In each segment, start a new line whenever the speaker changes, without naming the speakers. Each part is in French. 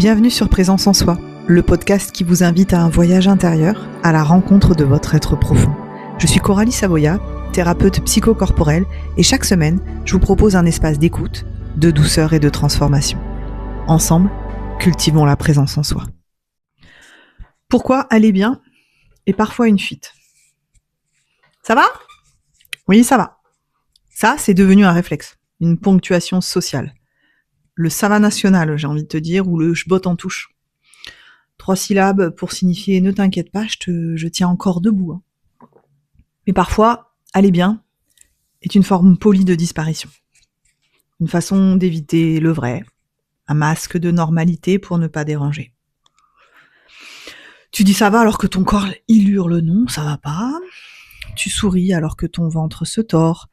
Bienvenue sur Présence en Soi, le podcast qui vous invite à un voyage intérieur, à la rencontre de votre être profond. Je suis Coralie Savoya, thérapeute psychocorporelle, et chaque semaine, je vous propose un espace d'écoute, de douceur et de transformation. Ensemble, cultivons la présence en soi. Pourquoi aller bien est parfois une fuite? Ça va? Oui, ça va. Ça, c'est devenu un réflexe, une ponctuation sociale. Le ça va national, j'ai envie de te dire, ou le je botte en touche. 3 syllabes pour signifier ne t'inquiète pas, je tiens encore debout. Mais parfois, aller bien est une forme polie de disparition. Une façon d'éviter le vrai, un masque de normalité pour ne pas déranger. Tu dis ça va alors que ton corps il hurle non, ça va pas. Tu souris alors que ton ventre se tord.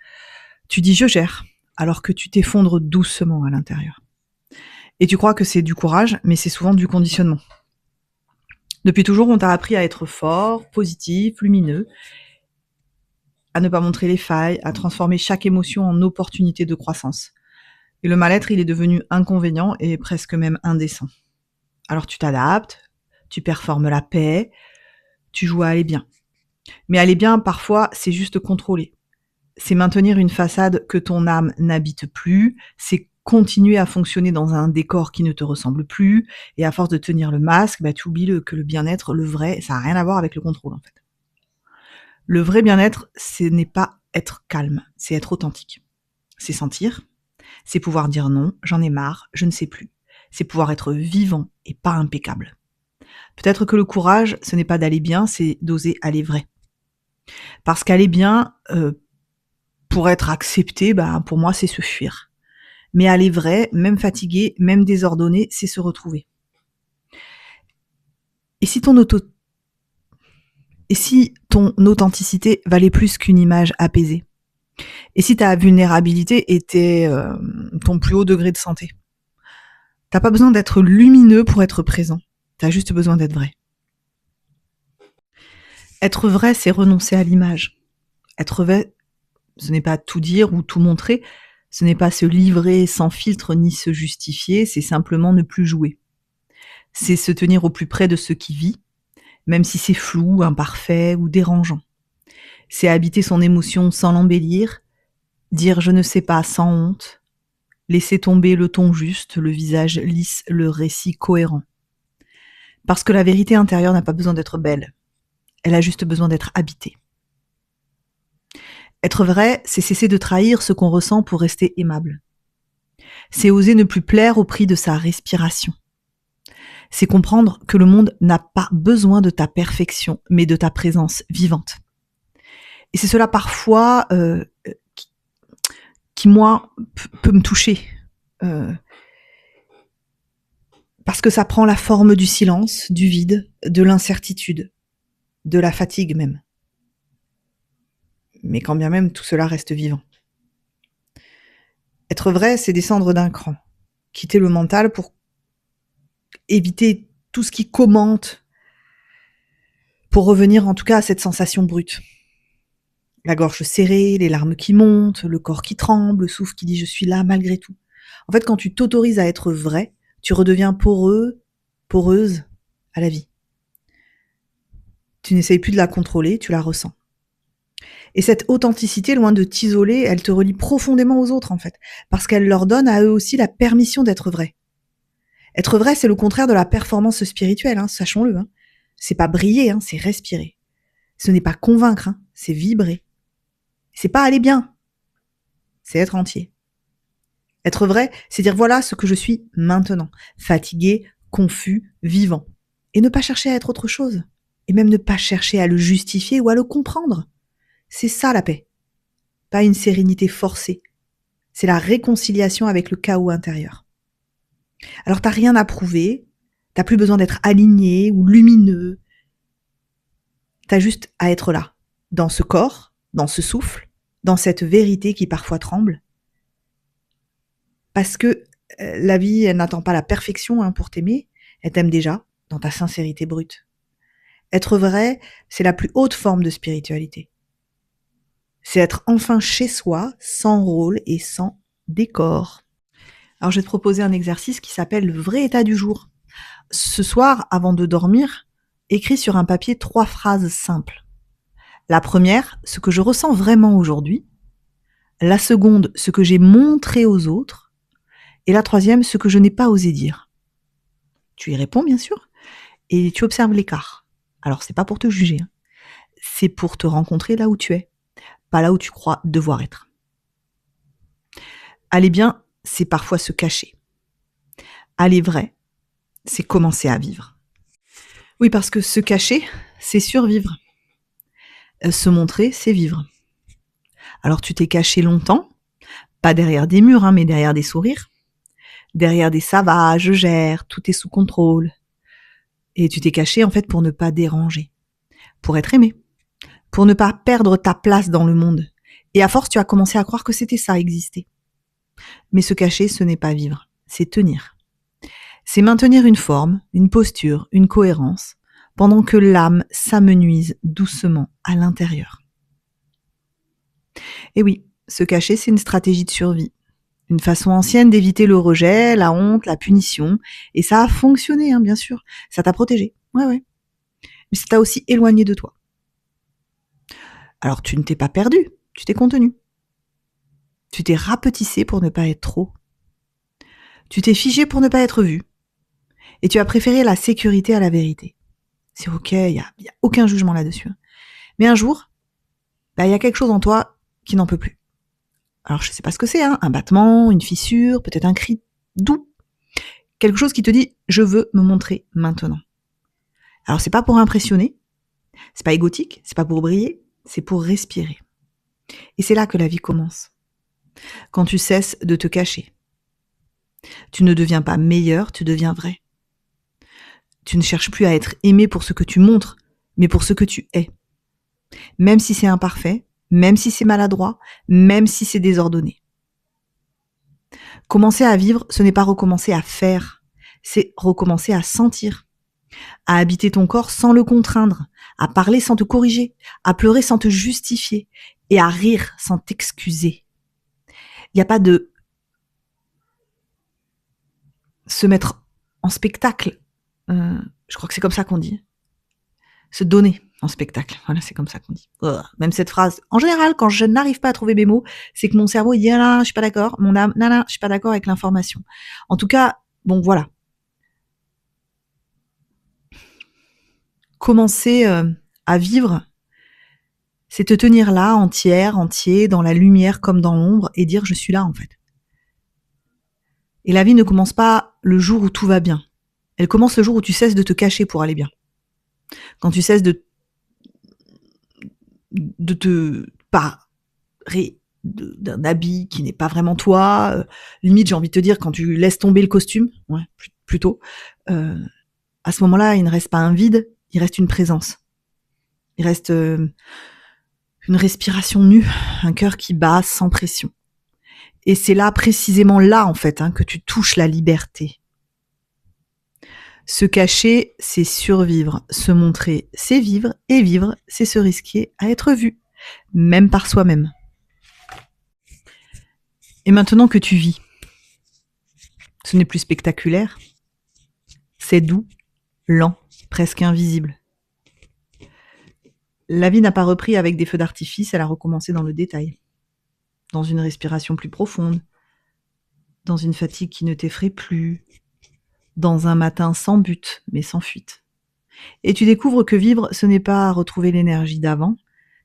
Tu dis je gère alors que tu t'effondres doucement à l'intérieur. Et tu crois que c'est du courage, mais c'est souvent du conditionnement. Depuis toujours, on t'a appris à être fort, positif, lumineux, à ne pas montrer les failles, à transformer chaque émotion en opportunité de croissance. Et le mal-être, il est devenu inconvénient et presque même indécent. Alors tu t'adaptes, tu performes la paix, tu joues à aller bien. Mais aller bien, parfois, c'est juste contrôler. C'est maintenir une façade que ton âme n'habite plus, c'est continuer à fonctionner dans un décor qui ne te ressemble plus, et à force de tenir le masque, tu oublies que le bien-être, le vrai, ça n'a rien à voir avec le contrôle en fait. Le vrai bien-être, ce n'est pas être calme, c'est être authentique. C'est sentir, c'est pouvoir dire non, j'en ai marre, je ne sais plus. C'est pouvoir être vivant et pas impeccable. Peut-être que le courage, ce n'est pas d'aller bien, c'est d'oser aller vrai. Parce qu'aller bien, pour être accepté, pour moi, c'est se fuir. Mais aller vrai, même fatigué, même désordonné, c'est se retrouver. Et si ton authenticité valait plus qu'une image apaisée? Et si ta vulnérabilité était ton plus haut degré de santé? T'as pas besoin d'être lumineux pour être présent. T'as juste besoin d'être vrai. Être vrai, c'est renoncer à l'image. Être vrai, ce n'est pas tout dire ou tout montrer. Ce n'est pas se livrer sans filtre ni se justifier, c'est simplement ne plus jouer. C'est se tenir au plus près de ce qui vit, même si c'est flou, imparfait ou dérangeant. C'est habiter son émotion sans l'embellir, dire je ne sais pas sans honte, laisser tomber le ton juste, le visage lisse, le récit cohérent. Parce que la vérité intérieure n'a pas besoin d'être belle, elle a juste besoin d'être habitée. Être vrai, c'est cesser de trahir ce qu'on ressent pour rester aimable. C'est oser ne plus plaire au prix de sa respiration. C'est comprendre que le monde n'a pas besoin de ta perfection, mais de ta présence vivante. Et c'est cela parfois qui moi, peut me toucher. Parce que ça prend la forme du silence, du vide, de l'incertitude, de la fatigue même. Mais quand bien même tout cela reste vivant. Être vrai, c'est descendre d'un cran. Quitter le mental pour éviter tout ce qui commente, pour revenir en tout cas à cette sensation brute. La gorge serrée, les larmes qui montent, le corps qui tremble, le souffle qui dit je suis là malgré tout. En fait, quand tu t'autorises à être vrai, tu redeviens poreuse à la vie. Tu n'essayes plus de la contrôler, tu la ressens. Et cette authenticité, loin de t'isoler, elle te relie profondément aux autres en fait, parce qu'elle leur donne à eux aussi la permission d'être vrai. Être vrai, c'est le contraire de la performance spirituelle, sachons-le. C'est pas briller, c'est respirer. Ce n'est pas convaincre, c'est vibrer. C'est pas aller bien, c'est être entier. Être vrai, c'est dire voilà ce que je suis maintenant, fatigué, confus, vivant. Et ne pas chercher à être autre chose. Et même ne pas chercher à le justifier ou à le comprendre. C'est ça la paix. Pas une sérénité forcée. C'est la réconciliation avec le chaos intérieur. Alors t'as rien à prouver, t'as plus besoin d'être aligné ou lumineux. T'as juste à être là, dans ce corps, dans ce souffle, dans cette vérité qui parfois tremble. Parce que la vie, elle n'attend pas la perfection pour t'aimer, elle t'aime déjà dans ta sincérité brute. Être vrai, c'est la plus haute forme de spiritualité. C'est être enfin chez soi, sans rôle et sans décor. Alors je vais te proposer un exercice qui s'appelle le vrai état du jour. ce soir, avant de dormir, écris sur un papier 3 phrases simples. La première, ce que je ressens vraiment aujourd'hui. La seconde, ce que j'ai montré aux autres. Et la troisième, ce que je n'ai pas osé dire. Tu y réponds, bien sûr, et tu observes l'écart. Alors, c'est pas pour te juger, hein. C'est pour te rencontrer là où tu es, pas là où tu crois devoir être. Aller bien, c'est parfois se cacher. Aller vrai, c'est commencer à vivre. Oui, parce que se cacher, c'est survivre. Se montrer, c'est vivre. Alors tu t'es caché longtemps, pas derrière des murs, hein, mais derrière des sourires, derrière des ça va, je gère, tout est sous contrôle. Et tu t'es caché en fait pour ne pas déranger, pour être aimé, pour ne pas perdre ta place dans le monde. Et à force, tu as commencé à croire que c'était ça, exister. Mais se cacher, ce n'est pas vivre, c'est tenir. C'est maintenir une forme, une posture, une cohérence, pendant que l'âme s'amenuise doucement à l'intérieur. Et oui, se cacher, c'est une stratégie de survie. Une façon ancienne d'éviter le rejet, la honte, la punition. Et ça a fonctionné, hein, bien sûr. Ça t'a protégé. Ouais. Mais ça t'a aussi éloigné de toi. Alors tu ne t'es pas perdu, tu t'es contenu. Tu t'es rapetissé pour ne pas être trop. Tu t'es figé pour ne pas être vu. Et tu as préféré la sécurité à la vérité. C'est ok, il y a aucun jugement là-dessus. Hein. Mais un jour, il y a quelque chose en toi qui n'en peut plus. Alors je sais pas ce que c'est, hein, un battement, une fissure, peut-être un cri doux. Quelque chose qui te dit « je veux me montrer maintenant ». Alors c'est pas pour impressionner, c'est pas égotique, c'est pas pour briller, c'est pour respirer. Et c'est là que la vie commence. Quand tu cesses de te cacher. Tu ne deviens pas meilleur, tu deviens vrai. Tu ne cherches plus à être aimé pour ce que tu montres, mais pour ce que tu es. Même si c'est imparfait, même si c'est maladroit, même si c'est désordonné. Commencer à vivre, ce n'est pas recommencer à faire, c'est recommencer à sentir, à habiter ton corps sans le contraindre, à parler sans te corriger, à pleurer sans te justifier et à rire sans t'excuser. Il n'y a pas de se mettre en spectacle, je crois que c'est comme ça qu'on dit, se donner en spectacle, voilà, c'est comme ça qu'on dit. Même cette phrase, en général, quand je n'arrive pas à trouver mes mots, c'est que mon cerveau il dit « ah là, je suis pas d'accord », mon âme « non, je suis pas d'accord avec l'information ». En tout cas, bon, voilà. Commencer à vivre, c'est te tenir là, entier, dans la lumière comme dans l'ombre, et dire « je suis là, en fait ». Et la vie ne commence pas le jour où tout va bien. Elle commence le jour où tu cesses de te cacher pour aller bien. Quand tu cesses de te parer d'un habit qui n'est pas vraiment toi, limite j'ai envie de te dire quand tu laisses tomber le costume, ouais, plutôt, à ce moment-là il ne reste pas un vide, il reste une présence. Il reste une respiration nue, un cœur qui bat sans pression. Et c'est là, précisément là en fait, que tu touches la liberté. Se cacher, c'est survivre. Se montrer, c'est vivre. Et vivre, c'est se risquer à être vu, même par soi-même. Et maintenant que tu vis, ce n'est plus spectaculaire. C'est doux, lent, presque invisible. La vie n'a pas repris avec des feux d'artifice, elle a recommencé dans le détail. Dans une respiration plus profonde. Dans une fatigue qui ne t'effraie plus. Dans un matin sans but, mais sans fuite. Et tu découvres que vivre, ce n'est pas retrouver l'énergie d'avant,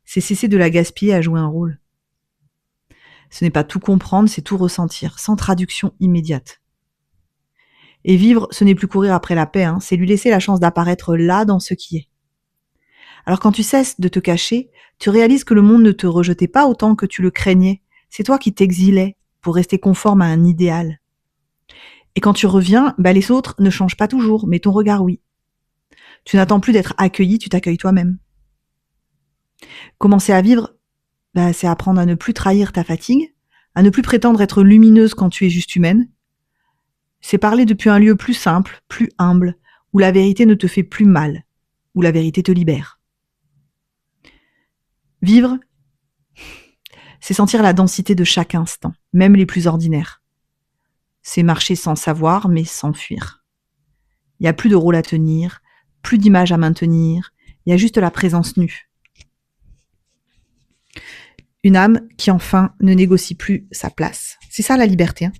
c'est cesser de la gaspiller à jouer un rôle. Ce n'est pas tout comprendre, c'est tout ressentir, sans traduction immédiate. Et vivre, ce n'est plus courir après la paix, c'est lui laisser la chance d'apparaître là dans ce qui est. Alors quand tu cesses de te cacher, tu réalises que le monde ne te rejetait pas autant que tu le craignais, c'est toi qui t'exilais pour rester conforme à un idéal. Et quand tu reviens, les autres ne changent pas toujours, mais ton regard oui. Tu n'attends plus d'être accueilli, tu t'accueilles toi-même. Commencer à vivre, c'est apprendre à ne plus trahir ta fatigue, à ne plus prétendre être lumineuse quand tu es juste humaine. C'est parler depuis un lieu plus simple, plus humble, où la vérité ne te fait plus mal, où la vérité te libère. Vivre, c'est sentir la densité de chaque instant, même les plus ordinaires. C'est marcher sans savoir, mais sans fuir. Il Il n'y a plus de rôle à tenir, plus d'image à maintenir, il y a juste la présence nue. Une âme qui enfin ne négocie plus sa place. C'est ça la liberté.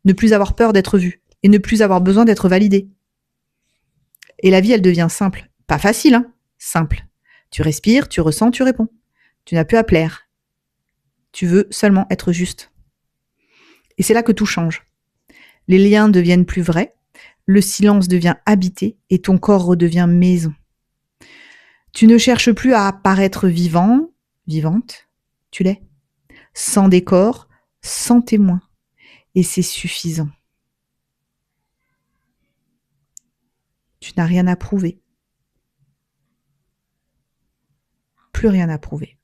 Ne plus avoir peur d'être vue et ne plus avoir besoin d'être validée. Et la vie, elle devient simple. Pas facile, simple. Tu respires, tu ressens, tu réponds. Tu n'as plus à plaire. Tu veux seulement être juste. Et c'est là que tout change. Les liens deviennent plus vrais, le silence devient habité et ton corps redevient maison. Tu ne cherches plus à paraître vivant, vivante, tu l'es. Sans décor, sans témoin. Et c'est suffisant. Tu n'as rien à prouver. Plus rien à prouver.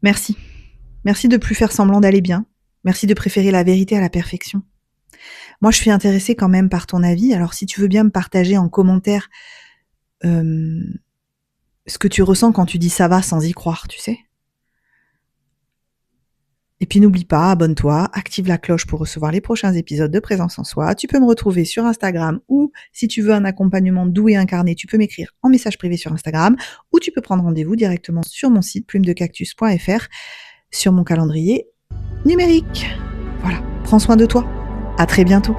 Merci. Merci de plus faire semblant d'aller bien. Merci de préférer la vérité à la perfection. Moi, je suis intéressée quand même par ton avis. Alors, si tu veux bien me partager en commentaire ce que tu ressens quand tu dis ça va sans y croire, tu sais. Et puis n'oublie pas, abonne-toi, active la cloche pour recevoir les prochains épisodes de Présence en Soi. Tu peux me retrouver sur Instagram ou si tu veux un accompagnement doux et incarné, tu peux m'écrire en message privé sur Instagram ou tu peux prendre rendez-vous directement sur mon site plumedecactus.fr sur mon calendrier numérique. Voilà, prends soin de toi. À très bientôt.